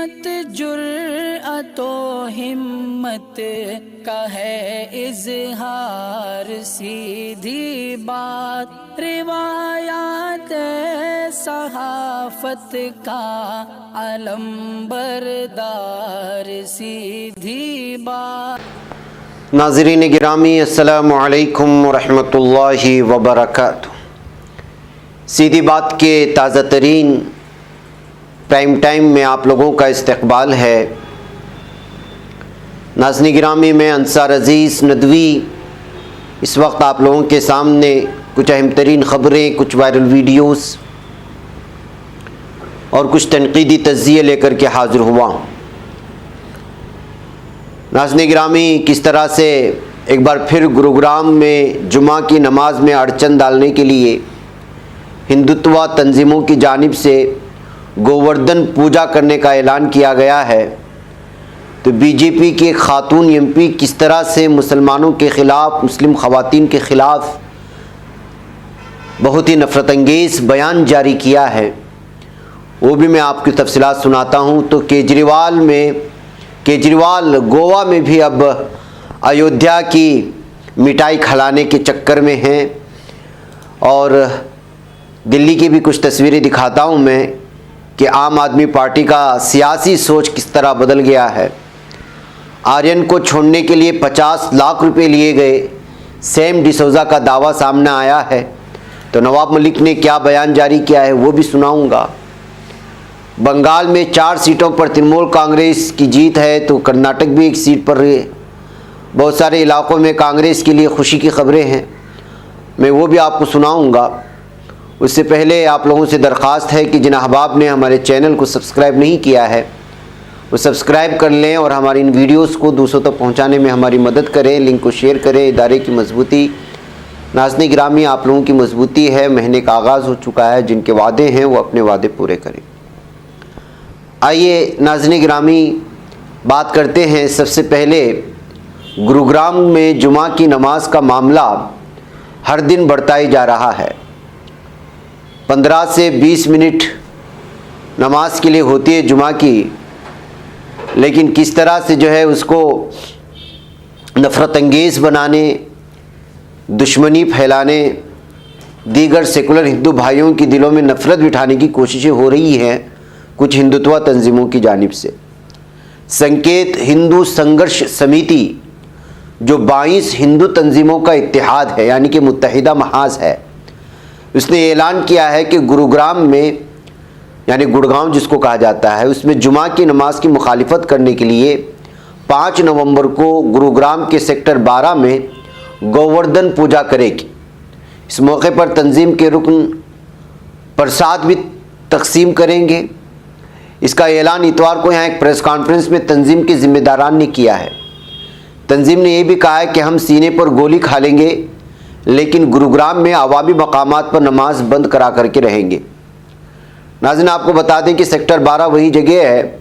मत जुर्अतो हिम्मत का है इजहार, सीधी बात रिवायात सहाफत का अलम बरदार, सीधी बात। नाज़रीन गिरामी अस्सलामु अलैकुम वरहमतुल्लाहि वबरकातुहू। सीधी बात के ताज़ा तरीन प्राइम टाइम में आप लोगों का इस्तकबाल है। नाज़रीन गिरामी में अंसार अज़ीज़ नदवी इस वक्त आप लोगों के सामने कुछ अहम तरीन ख़बरें, कुछ वायरल वीडियोस और कुछ तनक़ीदी तज़्ज़िये लेकर के हाज़िर हुआ हूँ। नाज़रीन गिरामी, किस तरह से एक बार फिर गुरुग्राम में जुमा की नमाज में अड़चन डालने के लिए हिंदुत्व तंजीमों की जानिब से गोवर्धन पूजा करने का ऐलान किया गया है, तो बीजेपी के खातून एमपी किस तरह से मुसलमानों के ख़िलाफ़, मुस्लिम ख़वातीन के ख़िलाफ़ बहुत ही नफ़रत अंगेज़ बयान जारी किया है, वो भी मैं आपकी तफसीलात सुनाता हूँ। तो केजरीवाल गोवा में भी अब अयोध्या की मिठाई खिलाने के चक्कर में हैं, और दिल्ली की भी कुछ तस्वीरें दिखाता हूँ मैं कि आम आदमी पार्टी का सियासी सोच किस तरह बदल गया है। आर्यन को छोड़ने के लिए 50 लाख रुपए लिए गए, सैम डिसोजा का दावा सामने आया है। तो नवाब मलिक ने क्या बयान जारी किया है वो भी सुनाऊंगा। बंगाल में 4 सीटों पर तृणमूल कांग्रेस की जीत है, तो कर्नाटक भी एक सीट पर रही। बहुत सारे इलाकों में कांग्रेस के लिए खुशी की खबरें हैं, मैं वो भी आपको सुनाऊंगा। उससे पहले आप लोगों से दरख्वास्त है कि जिन अहबाब ने हमारे चैनल को सब्सक्राइब नहीं किया है वो सब्सक्राइब कर लें और हमारी इन वीडियोस को दूसरों तक पहुंचाने में हमारी मदद करें। लिंक को शेयर करें। इदारे की मजबूती, नाज़रीन गिरामी, आप लोगों की मजबूती है। महीने का आगाज़ हो चुका है, जिनके वादे हैं वो अपने वादे पूरे करें। आइए नाज़रीन गिरामी, बात करते हैं। सबसे पहले गुरुग्राम में जुमा की नमाज का मामला हर दिन बढ़ता ही जा रहा है। 15 से 20 मिनट नमाज के लिए होती है जुमा की, लेकिन किस तरह से जो है उसको नफ़रत अंगेज़ बनाने, दुश्मनी फैलाने, दीगर सेकुलर हिंदू भाइयों के दिलों में नफ़रत बिठाने की कोशिशें हो रही हैं कुछ हिंदुत्व तंजीमों की जानिब से। संकेत हिंदू संघर्ष समिति, जो 22 हिंदू तंजीमों का इत्तेहाद है, यानी कि मुत्तहिदा महाज है, उसने ऐलान किया है कि गुरुग्राम में, यानी गुड़गांव जिसको कहा जाता है, उसमें जुमा की नमाज की मुखालिफत करने के लिए 5 नवंबर को गुरुग्राम के सेक्टर 12 में गोवर्धन पूजा करेगी। इस मौके पर तंजीम के रुकन प्रसाद भी तकसीम करेंगे। इसका ऐलान इतवार को यहाँ एक प्रेस कॉन्फ्रेंस में तंजीम के ज़िम्मेदारान ने किया है। तंजीम ने यह भी कहा है कि हम सीने पर गोली खा लेंगे, लेकिन गुरुग्राम में अवामी मकामात पर नमाज बंद करा करके रहेंगे। नाज़रीन, आपको बता दें कि सेक्टर 12 वही जगह है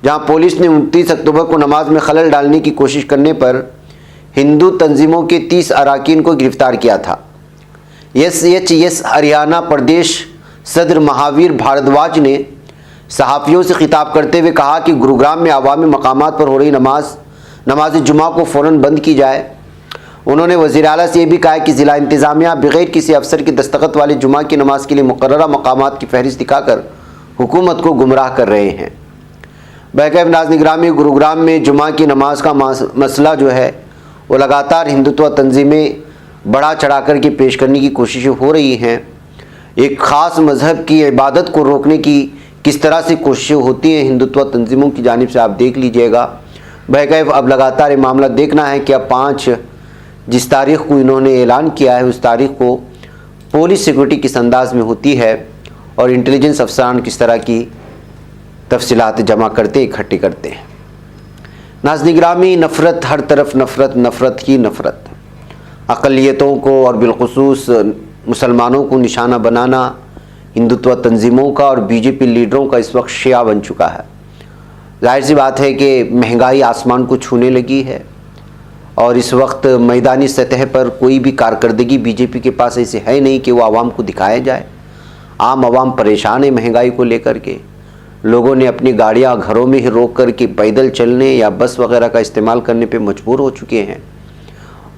जहां पुलिस ने 29 अक्टूबर को नमाज में खलल डालने की कोशिश करने पर हिंदू तंजीमों के 30 अरकान को गिरफ्तार किया था। एस हरियाणा प्रदेश सदर महावीर भारद्वाज ने सहाफ़ियों से खिताब करते हुए कहा कि गुरुग्राम में अवामी मकामात पर हो रही नमाज जुमा को फ़ौरन बंद की जाए। उन्होंने वज़ीर आला से यह भी कहा कि ज़िला इंतज़ामिया बग़ैर किसी अफसर की दस्तखत वाले जुमा की नमाज के लिए मुक़र्ररा मकामात की फ़हरिस्त दिखाकर हुकूमत को गुमराह कर रहे हैं। बहरकैफ़ नाज़रीन गिरामी, गुरुग्राम में जुमा की नमाज का मसला जो है वो लगातार हिंदुत्व तंजीमें बढ़ा चढ़ा कर के पेश करने की कोशिशें हो रही हैं। एक ख़ास मज़हब की इबादत को रोकने की किस तरह से कोशिशें होती हैं हिंदुत्व तंजीमों की जानिब से, आप देख लीजिएगा। बहरकैफ़ अब लगातार ये मामला देखना है कि अब 5 जिस तारीख़ को इन्होंने ऐलान किया है उस तारीख़ को पुलिस सिक्योरिटी किस अंदाज में होती है और इंटेलिजेंस अफसरान किस तरह की तफसीलात जमा करते, इकट्ठी करते हैं। नाज़रीन गिरामी, नफ़रत हर तरफ, नफ़रत ही नफ़रत। अक़लियतों को और बिलख़ुसूस मुसलमानों को निशाना बनाना हिंदुत्व तंजीमों का और बीजेपी लीडरों का इस वक्त शिया बन चुका है। जाहिर सी बात है कि महंगाई आसमान को छूने लगी है और इस वक्त मैदानी सतह पर कोई भी कारकर्दगी बीजेपी के पास ऐसे है नहीं कि वो आवाम को दिखाया जाए। आम आवाम परेशान है महंगाई को लेकर के। लोगों ने अपनी गाड़ियां घरों में ही रोक कर के पैदल चलने या बस वगैरह का इस्तेमाल करने पे मजबूर हो चुके हैं।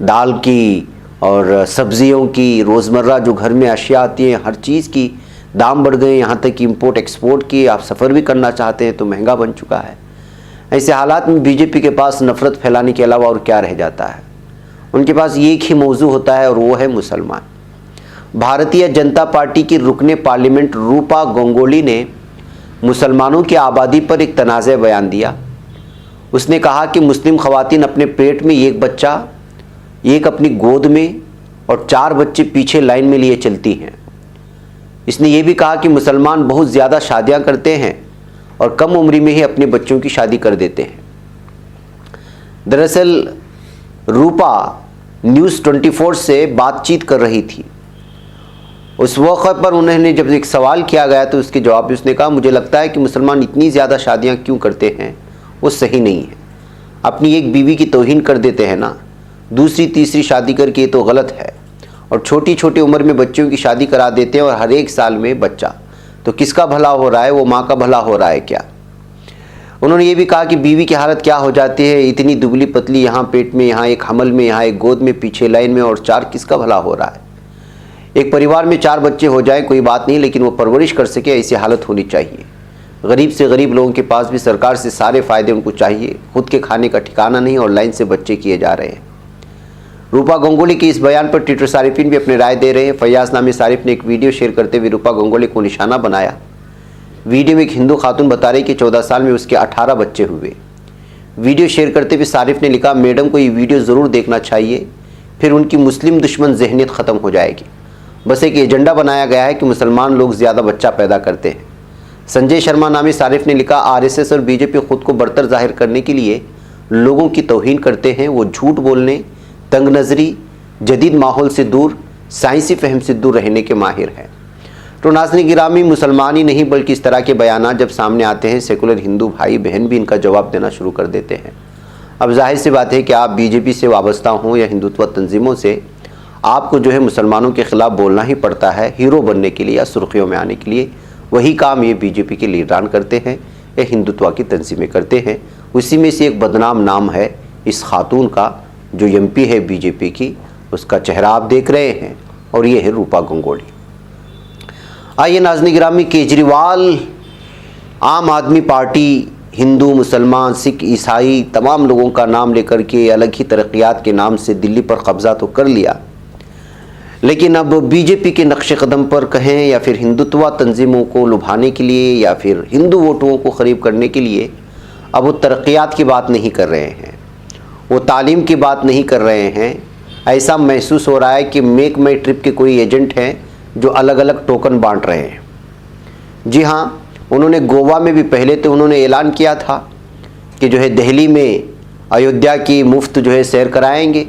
दाल की और सब्जियों की, रोज़मर्रा जो घर में अशिया आती हैं, हर चीज़ की दाम बढ़ गए। यहाँ तक कि इंपोर्ट एक्सपोर्ट की आप सफ़र भी करना चाहते हैं तो महंगा बन चुका है। ऐसे हालात में बीजेपी के पास नफ़रत फैलाने के अलावा और क्या रह जाता है। उनके पास एक ही मौजू होता है और वो है मुसलमान। भारतीय जनता पार्टी की रुकने पार्लियामेंट रूपा गंगोली ने मुसलमानों की आबादी पर एक तनाज़ बयान दिया। उसने कहा कि मुस्लिम ख़वातीन अपने पेट में एक बच्चा, एक अपनी गोद में और 4 बच्चे पीछे लाइन में लिए चलती हैं। इसने ये भी कहा कि मुसलमान बहुत ज़्यादा शादियां करते हैं और कम उम्र में ही अपने बच्चों की शादी कर देते हैं। दरअसल रूपा न्यूज़ 24 से बातचीत कर रही थी। उस वक्त पर उन्होंने जब एक सवाल किया गया तो उसके जवाब में उसने कहा, मुझे लगता है कि मुसलमान इतनी ज़्यादा शादियां क्यों करते हैं वो सही नहीं है। अपनी एक बीवी की तौहीन कर देते हैं ना, दूसरी तीसरी शादी करके, ये तो गलत है। और छोटी छोटी उम्र में बच्चों की शादी करा देते हैं और हर एक साल में बच्चा, तो किसका भला हो रहा है? वो माँ का भला हो रहा है क्या? उन्होंने ये भी कहा कि बीवी की हालत क्या हो जाती है, इतनी दुबली पतली, यहाँ पेट में, यहाँ एक हमल में, यहाँ एक गोद में, पीछे लाइन में, और 4 किसका भला हो रहा है? एक परिवार में 4 बच्चे हो जाए कोई बात नहीं, लेकिन वो परवरिश कर सके ऐसी हालत होनी चाहिए। गरीब से गरीब लोगों के पास भी सरकार से सारे फ़ायदे उनको चाहिए, खुद के खाने का ठिकाना नहीं और लाइन से बच्चे किए जा रहे हैं। रूपा गंगोली के इस बयान पर ट्विटर सारिफिन भी अपनी राय दे रहे हैं। फैयाज नामी सारिफ ने एक वीडियो शेयर करते हुए रूपा गंगोली को निशाना बनाया। वीडियो में एक हिंदू खातून बता रही कि 14 साल में उसके 18 बच्चे हुए। वीडियो शेयर करते हुए सारिफ ने लिखा, मैडम को ये वीडियो ज़रूर देखना चाहिए, फिर उनकी मुस्लिम दुश्मन जहनीत ख़त्म हो जाएगी। बस एक एजेंडा बनाया गया है कि मुसलमान लोग ज़्यादा बच्चा पैदा करते हैं। संजय शर्मा नामी सारिफ ने लिखा, आरएसएस और बीजेपी खुद को बरतर जाहिर करने के लिए लोगों की तौहीन करते हैं। वो झूठ बोलने, तंग नज़री, जदीद माहौल से दूर, साइंसी फहम से दूर रहने के माहिर हैं। तो नाज़रीन गिरामी, मुसलमान ही नहीं बल्कि इस तरह के बयान जब सामने आते हैं, सेकुलर हिंदू भाई बहन भी इनका जवाब देना शुरू कर देते हैं। अब जाहिर सी बात है कि आप बीजेपी से वाबस्ता हों या हिंदुत्व तंजीमों से, आपको जो है मुसलमानों के ख़िलाफ़ बोलना ही पड़ता है, हीरो बनने के लिए या सुर्खियों में आने के लिए। वही काम ये बीजेपी के लीडरान करते हैं या हिंदुत्व की तंजीमें करते हैं। उसी में से एक बदनाम नाम है इस खातून का जो एमपी है बीजेपी की, उसका चेहरा आप देख रहे हैं, और ये है रूपा गंगोली। आइए नाज़रीन गिरामी, केजरीवाल आम आदमी पार्टी हिंदू, मुसलमान, सिख, ईसाई तमाम लोगों का नाम लेकर के अलग ही तरक्यात के नाम से दिल्ली पर कब्ज़ा तो कर लिया, लेकिन अब बीजेपी के नक्श कदम पर कहें या फिर हिंदुत्व तंजीमों को लुभाने के लिए या फिर हिंदू वोटों को ख़रीब करने के लिए अब वो तरक्यात की बात नहीं कर रहे हैं, वो तालीम की बात नहीं कर रहे हैं। ऐसा महसूस हो रहा है कि मेक माई ट्रिप के कोई एजेंट हैं जो अलग अलग टोकन बांट रहे हैं। जी हाँ, उन्होंने गोवा में भी पहले तो उन्होंने ऐलान किया था कि जो है दिल्ली में अयोध्या की मुफ्त जो है सैर कराएंगे,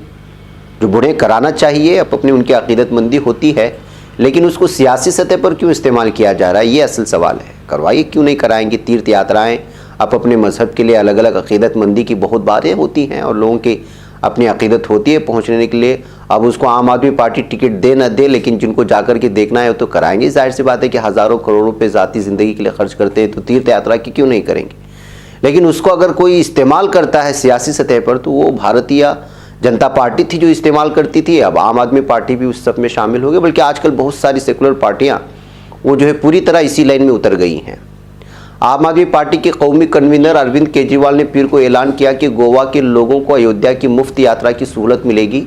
जो बूढ़े कराना चाहिए, अब अपनी उनकी अकीदतमंदी होती है, लेकिन उसको सियासी सतह पर क्यों इस्तेमाल किया जा रहा है, ये असल सवाल है। करवाइए, क्यों नहीं कराएंगे? तीर्थ यात्राएँ आप अपने मज़हब के लिए अलग अलग अकीदतमंदी की बहुत बातें होती हैं और लोगों की अपनी अकीदत होती है पहुंचने के लिए। अब उसको आम आदमी पार्टी टिकट दे न दे, लेकिन जिनको जाकर के देखना है वो तो कराएंगे। जाहिर सी बात है कि हज़ारों करोड़ों रुपये ज़ाती ज़िंदगी के लिए खर्च करते हैं, तो तीर्थ यात्रा की क्यों नहीं करेंगे? लेकिन उसको अगर कोई इस्तेमाल करता है सियासी सतह पर, तो वो भारतीय जनता पार्टी थी जो इस्तेमाल करती थी। अब आम आदमी पार्टी भी उस सब में शामिल हो गई, बल्कि आजकल बहुत सारी सेकुलर पार्टियाँ वो जो है पूरी तरह इसी लाइन में उतर गई हैं। आम आदमी पार्टी के कौमी कन्वीनर अरविंद केजरीवाल ने पीर को ऐलान किया कि गोवा के लोगों को अयोध्या की मुफ्त यात्रा की सहूलत मिलेगी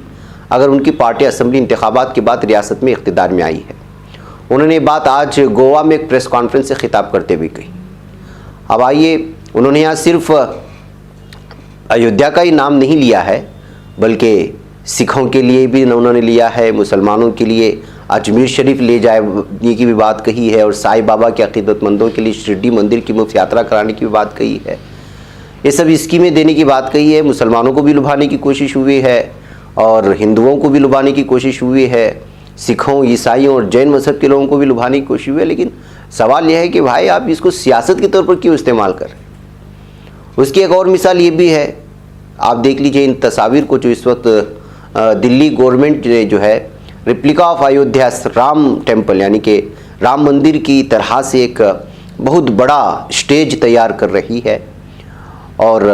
अगर उनकी पार्टी असम्बली इंतखाबात के बाद रियासत में इख्तिदार में आई है। उन्होंने ये बात आज गोवा में एक प्रेस कॉन्फ्रेंस से खिताब करते हुए कही। अब आइए, उन्होंने यहाँ सिर्फ अयोध्या का ही नाम नहीं लिया है, बल्कि सिखों के लिए भी उन्होंने लिया है, मुसलमानों के लिए अजमेर शरीफ ले जाने की भी बात कही है, और साईं बाबा के अकीदतमंदों के लिए शिरडी मंदिर की मुफ्त यात्रा कराने की भी बात कही है। ये सब स्कीमें देने की बात कही है। मुसलमानों को भी लुभाने की कोशिश हुई है और हिंदुओं को भी लुभाने की कोशिश हुई है, सिखों, ईसाइयों और जैन मज़हब के लोगों को भी लुभाने की कोशिश हुई है। लेकिन सवाल यह है कि भाई आप इसको सियासत के तौर पर क्यों इस्तेमाल कर रहे हैं? उसकी एक और मिसाल ये भी है, आप देख लीजिए इन तस्वीर को, जो इस वक्त दिल्ली गवर्नमेंट जो है replica of Ayodhya Ram temple यानी कि राम मंदिर की तरह से एक बहुत बड़ा स्टेज तैयार कर रही है और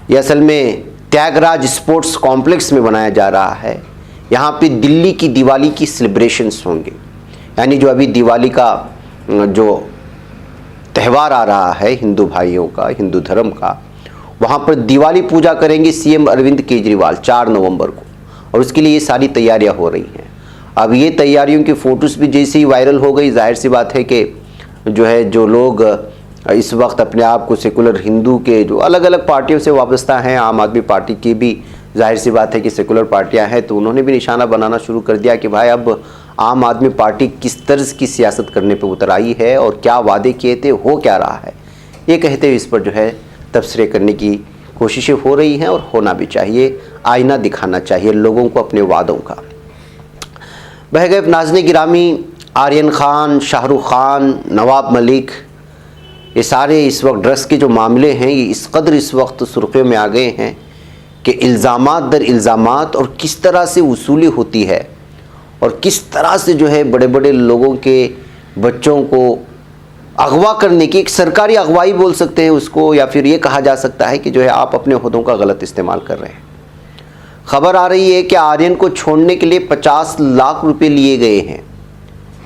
ये असल में त्यागराज स्पोर्ट्स कॉम्प्लेक्स में बनाया जा रहा है। यहाँ पे दिल्ली की दिवाली की सेलिब्रेशंस होंगे, यानी जो अभी दिवाली का जो त्यौहार आ रहा है हिंदू भाइयों का, हिंदू धर्म का, वहाँ पर दिवाली पूजा करेंगे सीएम अरविंद केजरीवाल 4 नवंबर को, और उसके लिए ये सारी तैयारियां हो रही हैं। अब ये तैयारियों की फ़ोटोज़ भी जैसे ही वायरल हो गई, जाहिर सी बात है कि जो लोग इस वक्त अपने आप को सेकुलर हिंदू के जो अलग अलग पार्टियों से वाबस्ता हैं, आम आदमी पार्टी की भी जाहिर सी बात है कि सेकुलर पार्टियां हैं, तो उन्होंने भी निशाना बनाना शुरू कर दिया कि भाई अब आम आदमी पार्टी किस तर्ज की सियासत करने पर उतर आई है और क्या वादे किए थे हो क्या रहा है, ये कहते हुए इस पर जो है तबसरे करने की कोशिशें हो रही हैं और होना भी चाहिए। आईना दिखाना चाहिए लोगों को अपने वादों का। बह गए नाज़रीन गिरामी, आर्यन खान, शाहरुख खान, नवाब मलिक, ये सारे इस वक्त ड्रग्स के जो मामले हैं ये इस कदर इस वक्त सुर्खियों में आ गए हैं कि इल्ज़ामात दर इल्ज़ामात और किस तरह से वसूली होती है और किस तरह से जो है बड़े बड़े लोगों के बच्चों को अगवा करने की, एक सरकारी अगवाई बोल सकते हैं उसको, या फिर ये कहा जा सकता है कि जो है आप अपने ओहदों का गलत इस्तेमाल कर रहे हैं। खबर आ रही है कि आर्यन को छोड़ने के लिए 50 लाख रुपए लिए गए हैं,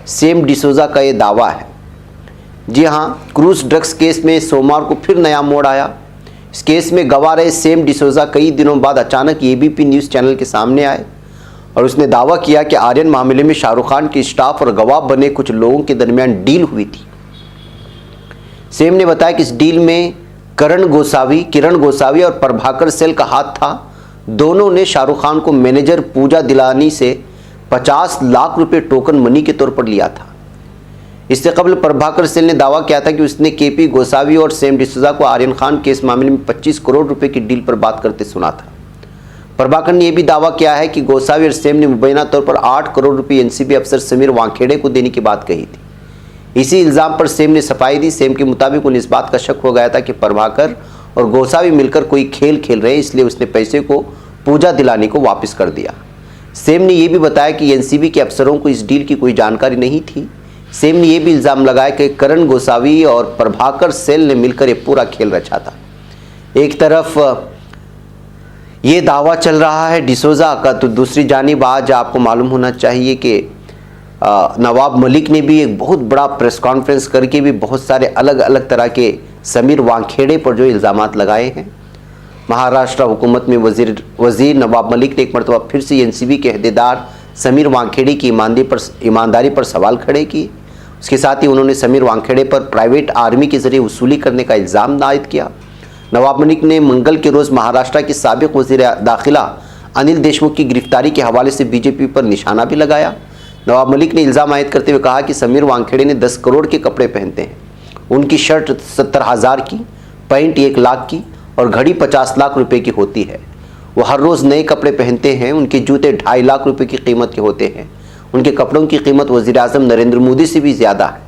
सैम डिसोजा का ये दावा है। जी हाँ, क्रूज ड्रग्स केस में सोमवार को फिर नया मोड़ आया। इस केस में गवाह रहे सैम डिसोजा कई दिनों बाद अचानक एबीपी न्यूज़ चैनल के सामने आए और उसने दावा किया कि आर्यन मामले में शाहरुख खान के स्टाफ और गवाह बने कुछ लोगों के दरमियान डील हुई थी। सैम ने बताया कि इस डील में किरण गोसावी और प्रभाकर सेल का हाथ था। दोनों ने शाहरुख खान को मैनेजर पूजा दिलानी से 50 लाख रुपए टोकन मनी के तौर पर लिया था। इससे कबल प्रभाकर सेल ने दावा किया था कि उसने केपी गोसावी और सैम डिसूजा को आर्यन खान के इस मामले में 25 करोड़ रुपए की डील पर बात करते सुना था। प्रभाकर ने यह भी दावा किया है कि गोसावी और सैम ने मुबैना तौर पर 8 करोड़ रुपए एनसीबी अफसर समीर वानखेड़े को देने की बात कही थी। इसी इल्ज़ाम पर सैम ने सफाई दी। सैम के मुताबिक उन्हें इस बात का शक हो गया था कि प्रभाकर और गोसावी मिलकर कोई खेल खेल रहे हैं, इसलिए उसने पैसे को पूजा दिलानी को वापस कर दिया। सैम ने यह भी बताया कि एनसीबी के अफसरों को इस डील की कोई जानकारी नहीं थी। सैम ने यह भी इल्ज़ाम लगाया कि किरण गोसावी और प्रभाकर सेल ने मिलकर यह पूरा खेल रचा था। एक तरफ ये दावा चल रहा है डिसोजा का, तो दूसरी जानिब आज आपको मालूम होना चाहिए कि नवाब मलिक ने भी एक बहुत बड़ा प्रेस कॉन्फ्रेंस करके भी बहुत सारे अलग अलग तरह के समीर वानखेड़े पर जो इल्ज़ामात लगाए हैं। महाराष्ट्र हुकूमत में वजीर नवाब मलिक ने एक मरतबा फिर से एनसीबी के अहदेदार समीर वानखेड़े की ईमानदारी पर सवाल खड़े किए। उसके साथ ही उन्होंने समीर वानखेड़े पर प्राइवेट आर्मी के जरिए वसूली करने का इल्ज़ाम आयद किया। नवाब मलिक ने मंगल के रोज़ महाराष्ट्र के साबिक वजीर दाखिला अनिल देशमुख की गिरफ्तारी के हवाले से बीजेपी पर निशाना भी लगाया। नवाब मलिक ने इल्ज़ाम आयद करते हुए कहा कि समीर वानखेड़े ने 10 करोड़ के कपड़े पहनते हैं, उनकी शर्ट 70,000 की, पैंट 1 लाख की और घड़ी 50 लाख रुपए की होती है। वो हर रोज़ नए कपड़े पहनते हैं, उनके जूते 2.5 लाख रुपए की कीमत के होते हैं, उनके कपड़ों की कीमत वज़ीर-ए-आज़म नरेंद्र मोदी से भी ज़्यादा है।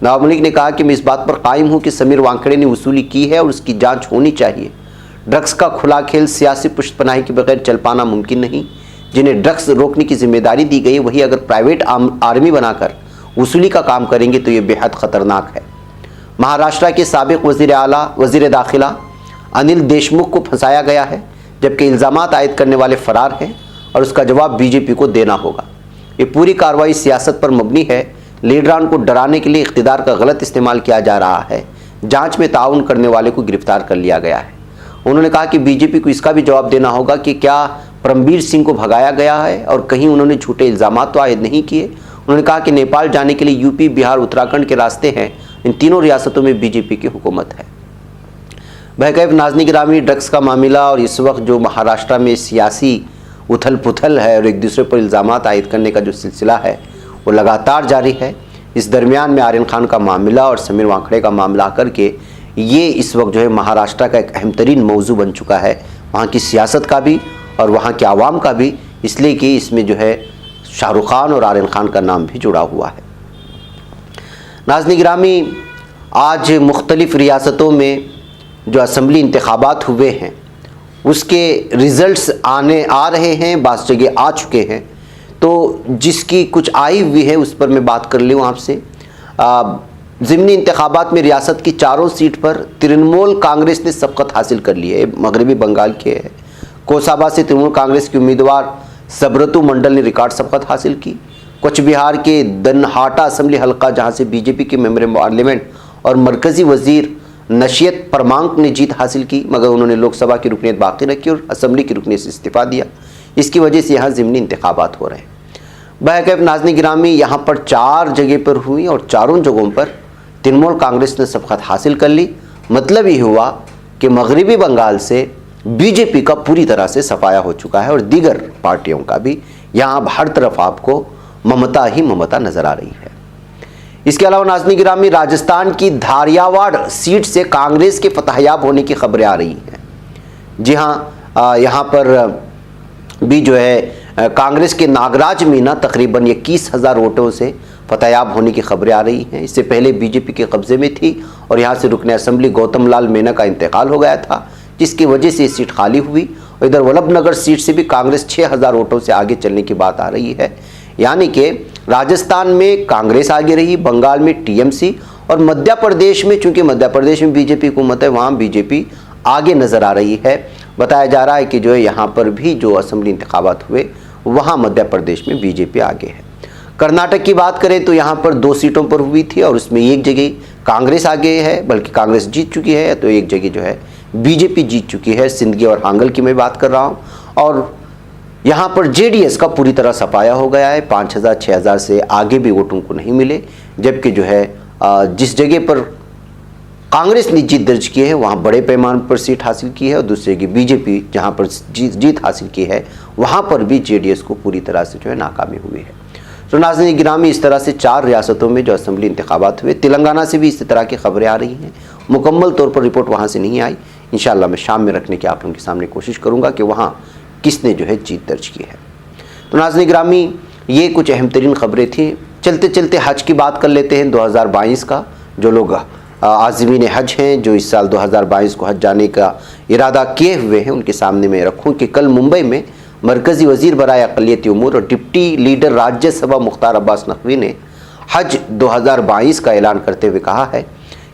नवाब मलिक ने कहा कि मैं इस बात पर कायम हूँ कि समीर वानखेड़े ने वसूली की है और उसकी जाँच होनी चाहिए। ड्रग्स का खुला खेल सियासी पुष्टपनाही के बगैर चल पाना मुमकिन नहीं। जिन्हें ड्रग्स रोकने की जिम्मेदारी दी गई वही अगर प्राइवेट आर्मी बनाकर वसूली का काम करेंगे तो ये बेहद ख़तरनाक है। महाराष्ट्र के साबिक वज़ीर दाखिला अनिल देशमुख को फंसाया गया है, जबकि इल्ज़ामात आयद करने वाले फ़रार हैं और उसका जवाब बीजेपी को देना होगा। ये पूरी कार्रवाई सियासत पर मबनी है। लीडरान को डराने के लिए इख्तिदार का गलत इस्तेमाल किया जा रहा है। जाँच में ताउन करने वाले को गिरफ्तार कर लिया गया है। उन्होंने कहा कि बीजेपी को इसका भी जवाब देना होगा कि क्या परमबीर सिंह को भगाया गया है और कहीं उन्होंने झूठे इल्ज़ामात तो आयद नहीं किए। उन्होंने कहा कि नेपाल जाने के लिए यूपी, बिहार, उत्तराखंड के रास्ते हैं। इन तीनों रियासतों में बीजेपी की हुकूमत है। बहकैफ नाज़रीन गिरामी, ड्रग्स का मामला और इस वक्त जो महाराष्ट्र में सियासी उथल पुथल है और एक दूसरे पर इल्ज़ामात आयद करने का जो सिलसिला है वो लगातार जारी है। इस दरमियान में आर्यन खान का मामला और समीर वानखेड़े का मामला करके ये इस वक्त जो है महाराष्ट्र का एक अहम तरीन मौजू बन चुका है, वहाँ की सियासत का भी और वहाँ के आवाम का भी, इसलिए कि इसमें जो है शाहरुख खान और आर्यन खान का नाम भी जुड़ा हुआ है। नाज़रीन गिरामी, आज मुख्तलिफ़ रियासतों में जो असम्बली इंतखाबात हुए हैं उसके रिज़ल्ट्स आ रहे हैं, बास जगह आ चुके हैं। तो जिसकी कुछ आई हुई है उस पर मैं बात कर लूँ आपसे। ज़िमनी इंतखाबात में रियासत की चारों सीट पर तृणमूल कांग्रेस ने सबकत हासिल कर ली है। मगरबी बंगाल के है। कोसाबा से तृणमूल कांग्रेस के उम्मीदवार सबरतु मंडल ने रिकॉर्ड सबकत हासिल की। कूच बिहार के दनहाटा असेंबली हलका, जहां से बीजेपी के मेंबर पार्लियामेंट और मरकजी वजीर नशियत परमांक ने जीत हासिल की, मगर उन्होंने लोकसभा की रुकनीत बाकी रखी और असेंबली की रुकनीत से इस्तीफा दिया। इसकी वजह से यहाँ ज़िमनी इंतखाबात हो रहे हैं। बहरकैफ नाज़रीन गिरामी, यहाँ पर 4 जगह पर हुई और चारों जगहों पर तृणमूल कांग्रेस ने सबकत हासिल कर ली। मतलब ये हुआ कि मगरबी बंगाल से बीजेपी का पूरी तरह से सफाया हो चुका है और दीगर पार्टियों का भी। यहाँ हर तरफ आपको ममता ही ममता नजर आ रही है। इसके अलावा नाज़रीन गिरामी, राजस्थान की धारियावाड़ सीट से कांग्रेस के फतहयाब होने की खबरें आ रही हैं। जी हाँ, यहाँ पर भी जो है कांग्रेस के नागराज मीना तकरीबन 21,000 वोटों से फतहयाब होने की खबरें आ रही हैं। इससे पहले बीजेपी के कब्जे में थी और यहाँ से रुकने असेंबली गौतम लाल मीना का इंतकाल हो गया था, जिसकी वजह से ये सीट खाली हुई। और इधर वल्लभनगर सीट से भी कांग्रेस 6,000 वोटों से आगे चलने की बात आ रही है। यानी कि राजस्थान में कांग्रेस आगे रही, बंगाल में टीएमसी और मध्य प्रदेश में, चूंकि मध्य प्रदेश में बीजेपी हुकूमत है, वहाँ बीजेपी आगे नजर आ रही है। बताया जा रहा है कि जो है यहाँ पर भी जो असेंबली इंतखाबात हुए वहाँ मध्य प्रदेश में बीजेपी आगे है। कर्नाटक की बात करें तो यहाँ पर 2 सीटों पर हुई थी और उसमें एक जगह कांग्रेस आगे है, बल्कि कांग्रेस जीत चुकी है, तो एक जगह जो है बीजेपी जीत चुकी है। सिंदगी और हांगल की मैं बात कर रहा हूँ। और यहाँ पर जेडीएस का पूरी तरह सफाया हो गया है। 5,000 6,000 से आगे भी वोटों को नहीं मिले, जबकि जो है जिस जगह पर कांग्रेस ने जीत दर्ज की है वहाँ बड़े पैमाने पर सीट हासिल की है और दूसरी जगह बीजेपी जहाँ पर जीत हासिल की है वहाँ पर भी जेडीएस को पूरी तरह से जो है नाकामी हुई है। तो नाज़रीन गिरामी, इस तरह से 4 रियासतों में जो असेंबली इंतखाबात हुए, तेलंगाना से भी इस तरह की खबरें आ रही हैं। मुकम्मल तौर पर रिपोर्ट वहाँ से नहीं आई। इंशाअल्लाह मैं शाम में रखने की आप लोगों के सामने कोशिश करूँगा कि वहाँ किसने जो है जीत दर्ज की है। तो नाज़रीन गिरामी, ये कुछ अहम तरीन खबरें थी। चलते चलते हज की बात कर लेते हैं 2022 का। जो लोग आज़मीन हज हैं, जो इस साल 2022 को हज जाने का इरादा किए हुए हैं, उनके सामने मैं रखूँ कि कल मुंबई में मरकज़ी वज़ीर बराए अक़लियती उमूर और डिप्टी लीडर राज्यसभा मुख्तार अब्बास नकवी ने हज 2022 का ऐलान करते हुए कहा है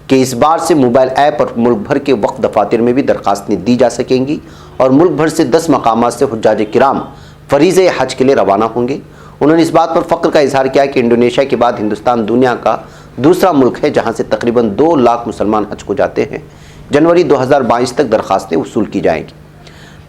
कि इस बार से मोबाइल ऐप और मुल्क भर के वक्फ दफातर में भी दरख्वास्तें दी जा सकेंगी और मुल्क भर से 10 मकामात से हुज्जाज किराम फरीज़े हज के लिए रवाना होंगे। उन्होंने इस बात पर फ़ख्र का इजहार किया कि इंडोनेशिया के बाद हिंदुस्तान दुनिया का दूसरा मुल्क है जहाँ से तकरीबन 2 लाख मुसलमान हज को जाते हैं। जनवरी 2022 तक दरख्वास्तें वसूल की जाएंगी।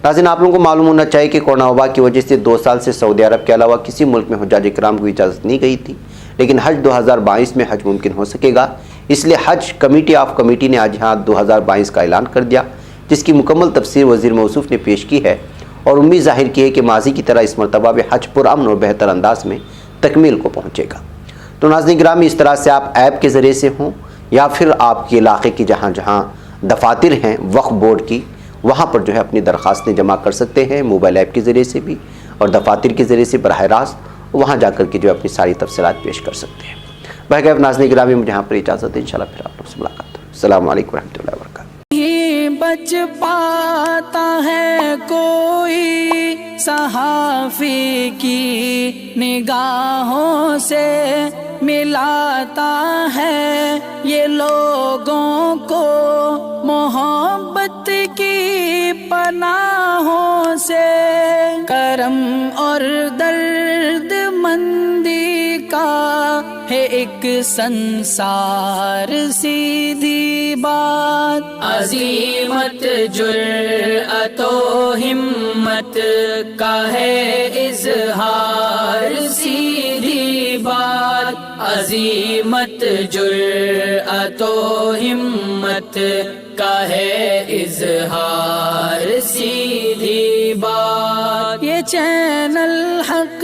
नाज़रीन, आप लोगों को मालूम होना चाहिए कि कोरोना वबा की वजह से 2 साल से सऊदी अरब के अलावा किसी मुल्क में हुज्जाज किराम को इजाज़त नहीं गई थी, लेकिन हज 2022 में हज मुमकिन हो सकेगा। इसलिए हज कमेटी ऑफ कमेटी ने आज यहाँ 2022 का ऐलान कर दिया, जिसकी मुकम्मल तफसीर वज़ीर मौसूफ़ ने पेश की है और उम्मीद ज़ाहिर की है कि माजी की तरह इस मरतबा भी हज पुरअमन और बेहतर अंदाज में तकमील को पहुँचेगा। तो नाज़रीन गिरामी, इस तरह से आप ऐप के ज़रिए से हों या फिर आपके इलाके की जहाँ जहाँ दफातर हैं वक्फ बोर्ड की, वहाँ पर जो है अपनी दरख्वास्तें जमा कर सकते हैं, मोबाइल ऐप के ज़रिए से भी और दफातर के ज़रिए से बराह रास्त वहाँ जाकर के जो अपनी सारी तफसीलात पेश कर सकते हैं। बहरकैफ नाज़रीन गिरामी, मुझे यहाँ पर इजाज़त है। इंशाअल्लाह फिर आप लोगों से मुलाकात होगी। अस्सलामु अलैकुम रहमतुल्लाहि व बरकातुहू। बच पाता है कोई सहाफ़ी की निगाहों से, मिलाता है ये लोगों को मोहब्बत की पनाहों से। करम और दर्द मंदी का है एक संसार, सीधी बात। अज़ीमत जुर्अतो हिम्मत का है इज़हार, सीधी बात। अज़ीमत जुर्अतो हिम्मत का है इज़हार, सीधी बात। ये चैनल हक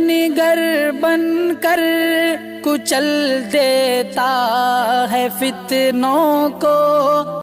निगर बनकर कुचल देता है फितनों को।